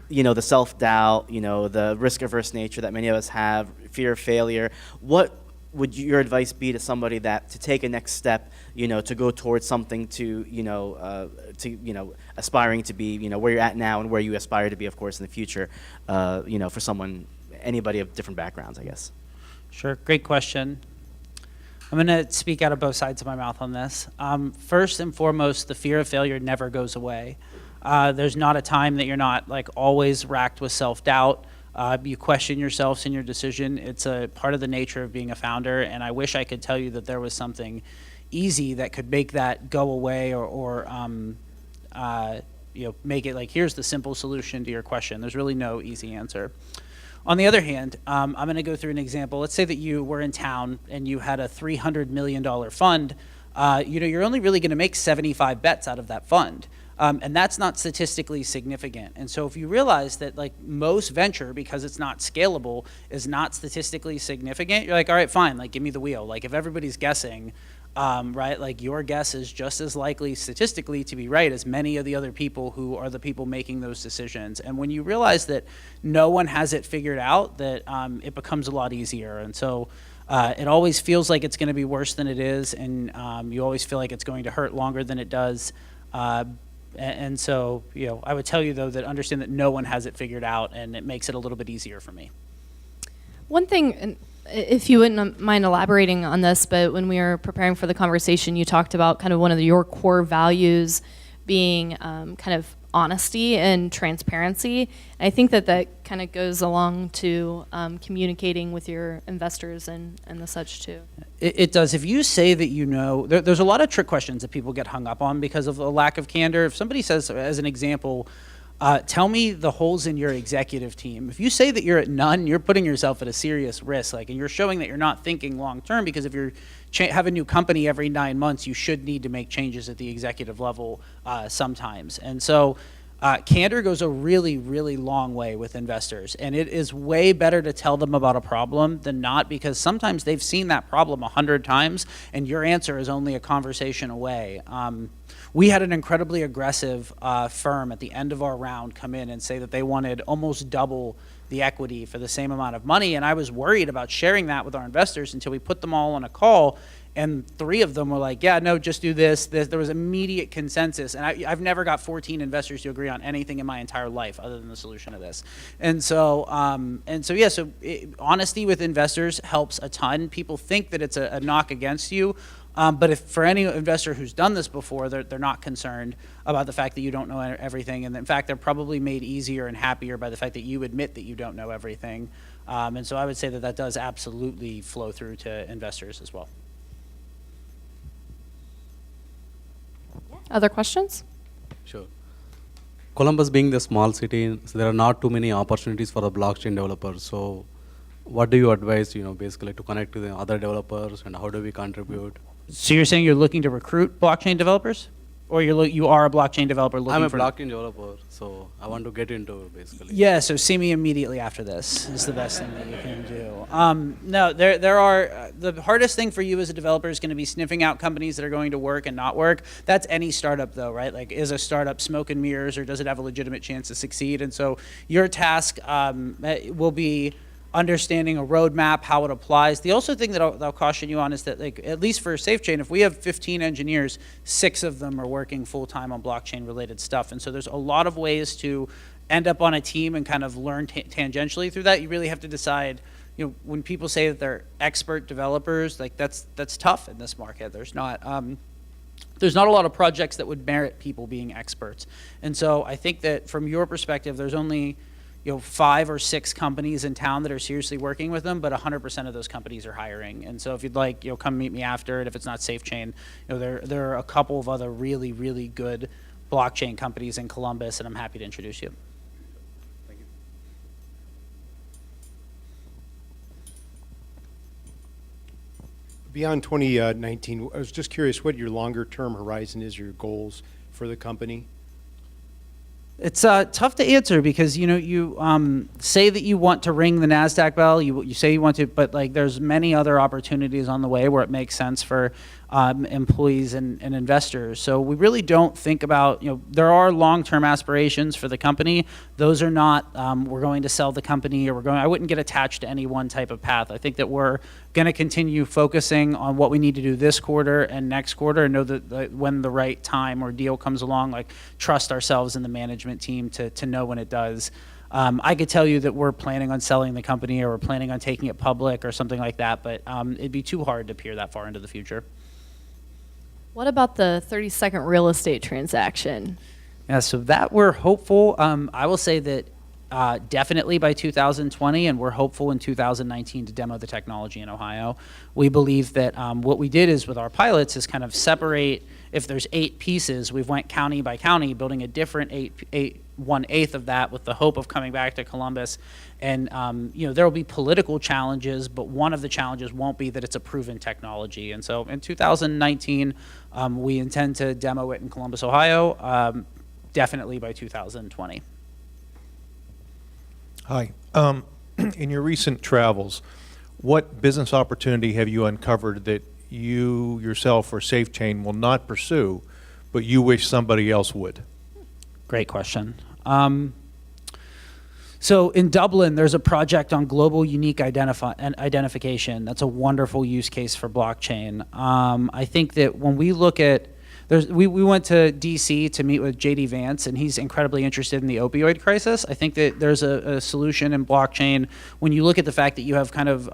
the self-doubt, the risk-averse nature that many of us have, fear of failure? What would your advice be to somebody to take a next step, to go towards something aspiring to be, where you're at now and where you aspire to be, of course, in the future, for anybody of different backgrounds, I guess. Sure, great question. I'm going to speak out of both sides of my mouth on this. First and foremost, the fear of failure never goes away. There's not a time that you're not always racked with self-doubt. You question yourselves in your decision. It's a part of the nature of being a founder, and I wish I could tell you that there was something easy that could make that go away or make it here's the simple solution to your question. There's really no easy answer. On the other hand, I'm going to go through an example. Let's say that you were in town and you had a $300 million fund. You're only really going to make 75 bets out of that fund. And that's not statistically significant. And so if you realize that most venture, because it's not scalable, is not statistically significant, you're like, all right, fine, give me the wheel. If everybody's guessing, right, your guess is just as likely statistically to be right as many of the other people who are the people making those decisions. And when you realize that no one has it figured out, that it becomes a lot easier. And so it always feels like it's going to be worse than it is, and you always feel like it's going to hurt longer than it does. And so, I would tell you, though, that understand that no one has it figured out, and it makes it a little bit easier for me. One thing, if you wouldn't mind elaborating on this, but when we were preparing for the conversation, you talked about kind of one of your core values being kind of honesty and transparency. And I think that that kind of goes along to communicating with your investors and the such too. It does. If you say that you know, there's a lot of trick questions that people get hung up on because of a lack of candor. If somebody says, as an example, tell me the holes in your executive team. If you say that you're at none, you're putting yourself at a serious risk. And you're showing that you're not thinking long term, because if you're have a new company every 9 months, you should need to make changes at the executive level sometimes. And so candor goes a really, really long way with investors. And it is way better to tell them about a problem than not, because sometimes they've seen that problem 100 times and your answer is only a conversation away. We had an incredibly aggressive firm at the end of our round come in and say that they wanted almost double the equity for the same amount of money. And I was worried about sharing that with our investors until we put them all on a call. And 3 of them were like, yeah, no, just do this. There was immediate consensus. And I've never got 14 investors to agree on anything in my entire life other than the solution to this. And so, honesty with investors helps a ton. People think that it's a knock against you. But if for any investor who's done this before, they're not concerned about the fact that you don't know everything. And in fact, they're probably made easier and happier by the fact that you admit that you don't know everything. And so I would say that that does absolutely flow through to investors as well. Other questions? Sure. Columbus being the small city, so there are not too many opportunities for the blockchain developers. So what do you advise, basically to connect to the other developers, and how do we contribute? So you're saying you're looking to recruit blockchain developers? Or you are a blockchain developer looking for... I'm a blockchain developer, so I want to get into basically. Yeah, so see me immediately after this is the best thing that you can do. No, there are... the hardest thing for you as a developer is going to be sniffing out companies that are going to work and not work. That's any startup though, right? Like, is a startup smoke and mirrors, or does it have a legitimate chance to succeed? And so your task will be understanding a roadmap, how it applies. The also thing that I'll caution you on is that, like, at least for SafeChain, if we have 15 engineers, 6 of them are working full-time on blockchain related stuff. And so there's a lot of ways to end up on a team and kind of learn tangentially through that. You really have to decide, when people say that they're expert developers, like that's tough in this market. There's not a lot of projects that would merit people being experts. And so I think that from your perspective, there's only 5 or 6 companies in town that are seriously working with them, but 100% of those companies are hiring. And so if you'd like, come meet me after it. If it's not SafeChain, there are a couple of other really, really good blockchain companies in Columbus, and I'm happy to introduce you. Thank you. Beyond 2019, I was just curious what your longer term horizon is, your goals for the company. It's tough to answer because you say that you want to ring the NASDAQ bell. You say you want to, but like there's many other opportunities on the way where it makes sense for employees and investors. So we really don't think about, there are long-term aspirations for the company. Those are not, we're going to sell the company, or I wouldn't get attached to any one type of path. I think that we're going to continue focusing on what we need to do this quarter and next quarter, and know that when the right time or deal comes along, like trust ourselves and the management team to know when it does. I could tell you that we're planning on selling the company, or we're planning on taking it public or something like that, but it'd be too hard to peer that far into the future. What about the 30-second real estate transaction? Yeah, so that we're hopeful. I will say that definitely by 2020, and we're hopeful in 2019 to demo the technology in Ohio. We believe that what we did is with our pilots is kind of separate, if there's 8 pieces, we've went county by county, building a different 1/8 of that with the hope of coming back to Columbus. And there will be political challenges, but one of the challenges won't be that it's a proven technology. And so in 2019, we intend to demo it in Columbus, Ohio, definitely by 2020. Hi. In your recent travels, what business opportunity have you uncovered that you yourself or SafeChain will not pursue, but you wish somebody else would? Great question. So in Dublin, there's a project on global unique identification. That's a wonderful use case for blockchain. I think that when we look at, we went to DC to meet with JD Vance, and he's incredibly interested in the opioid crisis. I think that there's a solution in blockchain when you look at the fact that you have kind of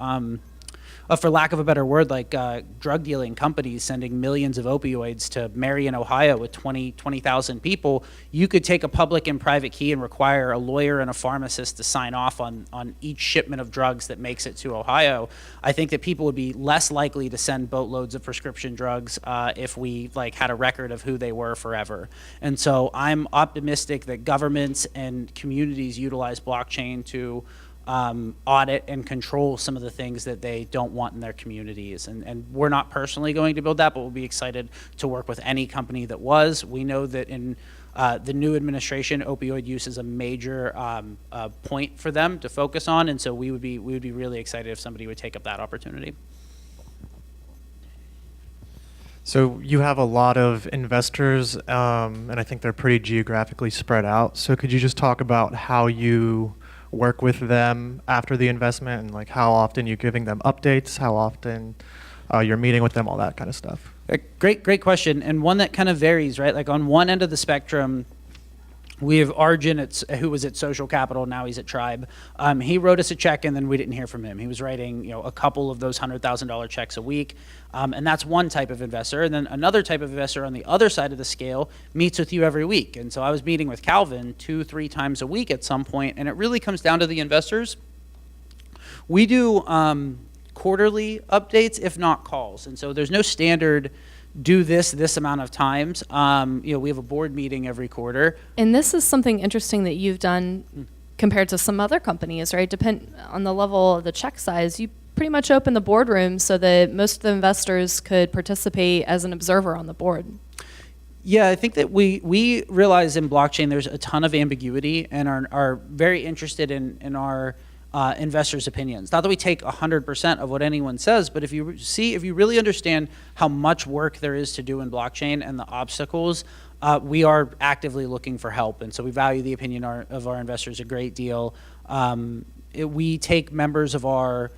for lack of a better word, like drug dealing companies sending millions of opioids to Marion, Ohio with 20,000 people, you could take a public and private key and require a lawyer and a pharmacist to sign off on each shipment of drugs that makes it to Ohio. I think that people would be less likely to send boatloads of prescription drugs if we like had a record of who they were forever. And so I'm optimistic that governments and communities utilize blockchain to audit and control some of the things that they don't want in their communities. And we're not personally going to build that, but we'll be excited to work with any company that was. We know that in the new administration, opioid use is a major point for them to focus on, and so we would be really excited if somebody would take up that opportunity. So you have a lot of investors, and I think they're pretty geographically spread out. So could you just talk about how you work with them after the investment, and like how often you're giving them updates, how often you're meeting with them, all that kind of stuff? Great question, and one that kind of varies, right? Like on one end of the spectrum, we have Arjun, who was at Social Capital, now he's at Tribe. He wrote us a check and then we didn't hear from him. He was writing, a couple of those $100,000 checks a week. And that's one type of investor. And then another type of investor on the other side of the scale meets with you every week. And so I was meeting with Calvin 2-3 times a week at some point, and it really comes down to the investors. We do quarterly updates, if not calls. And so there's no standard do this amount of times. We have a board meeting every quarter. And this is something interesting that you've done compared to some other companies, right? Depend on the level of the check size. You pretty much open the boardroom so that most of the investors could participate as an observer on the board. Yeah, I think that we realize in blockchain there's a ton of ambiguity and are very interested in our investors' opinions. Not that we take 100% of what anyone says, but if you really understand how much work there is to do in blockchain and the obstacles, we are actively looking for help. And so we value the opinion of our investors a great deal. We take members of our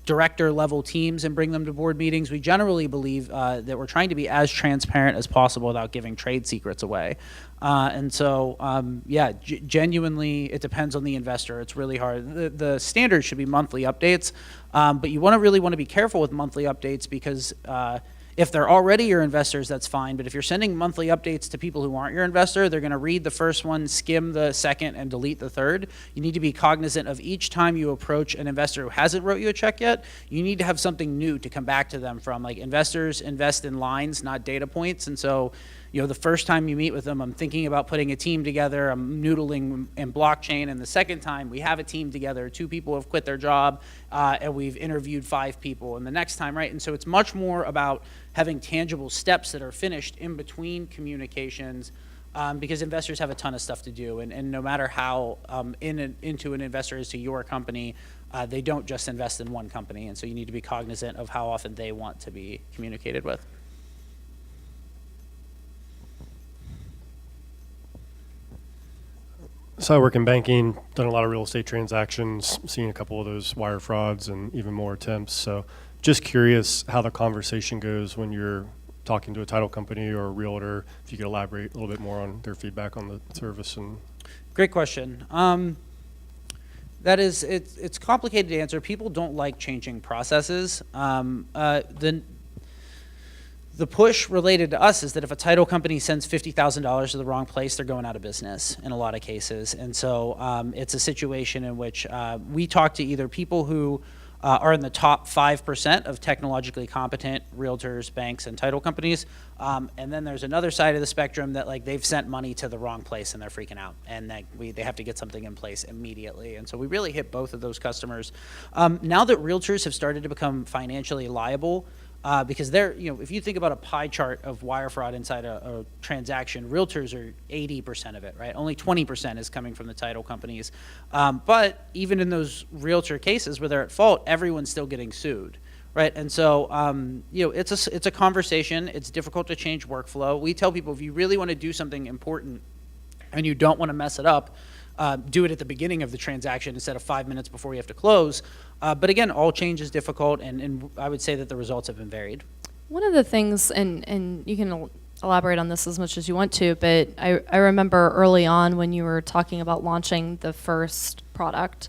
director level teams and bring them to board meetings. We generally believe that we're trying to be as transparent as possible without giving trade secrets away. Genuinely, it depends on the investor. It's really hard. The standard should be monthly updates, but you really want to be careful with monthly updates because if they're already your investors, that's fine. But if you're sending monthly updates to people who aren't your investor, they're going to read the first one, skim the second, and delete the third. You need to be cognizant of each time you approach an investor who hasn't wrote you a check yet, you need to have something new to come back to them from. Like investors invest in lines, not data points. And so, the first time you meet with them, I'm thinking about putting a team together, I'm noodling in blockchain, and the second time we have a team together, 2 people have quit their job, and we've interviewed 5 people, and the next time, right? And so it's much more about having tangible steps that are finished in between communications, because investors have a ton of stuff to do, and no matter how into an investor is to your company, they don't just invest in one company, and so you need to be cognizant of how often they want to be communicated with. So I work in banking, done a lot of real estate transactions, seen a couple of those wire frauds and even more attempts. So just curious how the conversation goes when you're talking to a title company or a realtor, if you could elaborate a little bit more on their feedback on the service. And Great question. It's complicated to answer. People don't like changing processes. The push related to us is that if a title company sends $50,000 to the wrong place, they're going out of business in a lot of cases. And so it's a situation in which we talk to either people who are in the top 5% of technologically competent realtors, banks, and title companies. And then there's another side of the spectrum that they've sent money to the wrong place and they're freaking out. And they have to get something in place immediately. And so we really hit both of those customers. Now that realtors have started to become financially liable, because if you think about a pie chart of wire fraud inside a transaction, realtors are 80% of it, right? Only 20% is coming from the title companies. But even in those realtor cases where they're at fault, everyone's still getting sued, right? And so, it's a conversation. It's difficult to change workflow. We tell people if you really want to do something important and you don't want to mess it up, do it at the beginning of the transaction instead of 5 minutes before you have to close. But again, all change is difficult, and I would say that the results have been varied. One of the things, and you can elaborate on this as much as you want to, but I remember early on when you were talking about launching the first product,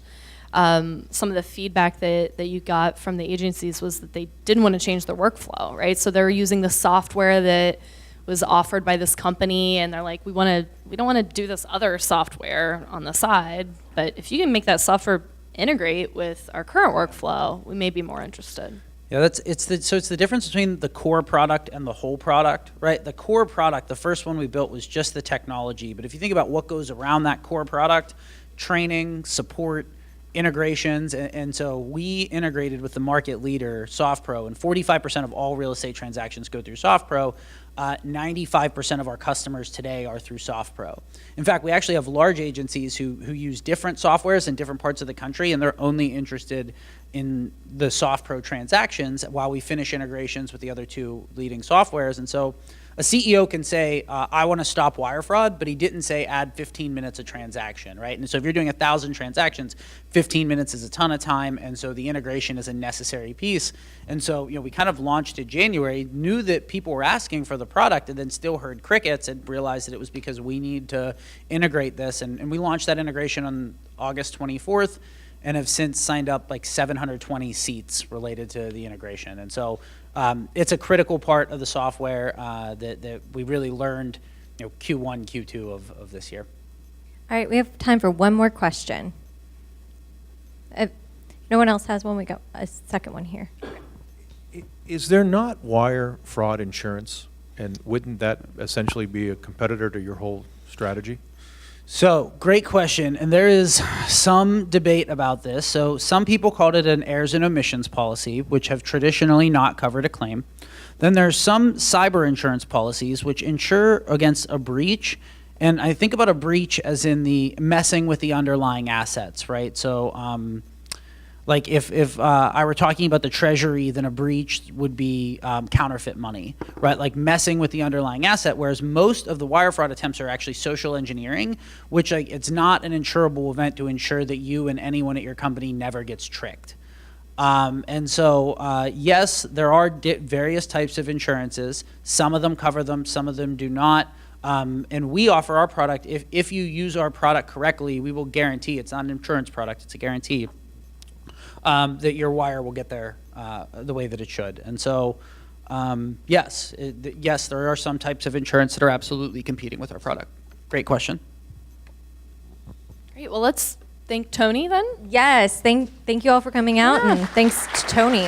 some of the feedback that you got from the agencies was that they didn't want to change their workflow, right? So they're using the software that was offered by this company, and they're like, we don't want to do this other software on the side, but if you can make that software integrate with our current workflow, we may be more interested. Yeah, it's the difference between the core product and the whole product, right? The core product, the first one we built was just the technology, but if you think about what goes around that core product, training, support, integrations, and so we integrated with the market leader, SoftPro, and 45% of all real estate transactions go through SoftPro. 95% of our customers today are through SoftPro. In fact, we actually have large agencies who use different softwares in different parts of the country, and they're only interested in the SoftPro transactions while we finish integrations with the other two leading softwares. And so a CEO can say, I want to stop wire fraud, but he didn't say add 15 minutes a transaction, right? And so if you're doing 1,000 transactions, 15 minutes is a ton of time, and so the integration is a necessary piece. And so, we kind of launched in January, knew that people were asking for the product, and then still heard crickets and realized that it was because we need to integrate this. And we launched that integration on August 24th, and have since signed up like 720 seats related to the integration. And so it's a critical part of the software that we really learned Q1, Q2 of this year. All right, we have time for one more question. If no one else has one, we got a second one here. Is there not wire fraud insurance? And wouldn't that essentially be a competitor to your whole strategy? So, great question, and there is some debate about this. So some people called it an errors and omissions policy, which have traditionally not covered a claim. Then there's some cyber insurance policies which insure against a breach, and I think about a breach as in the messing with the underlying assets, right? So like if I were talking about the treasury, then a breach would be counterfeit money, right? Like messing with the underlying asset, whereas most of the wire fraud attempts are actually social engineering, which it's not an insurable event to ensure that you and anyone at your company never gets tricked. And so, yes, there are various types of insurances. Some of them cover them, some of them do not. And we offer our product, if you use our product correctly, we will guarantee, it's not an insurance product, it's a guarantee, that your wire will get there the way that it should. And so, yes, there are some types of insurance that are absolutely competing with our product. Great question. Great. Well, let's thank Tony then. Yes, thank you all for coming out, and thanks to Tony.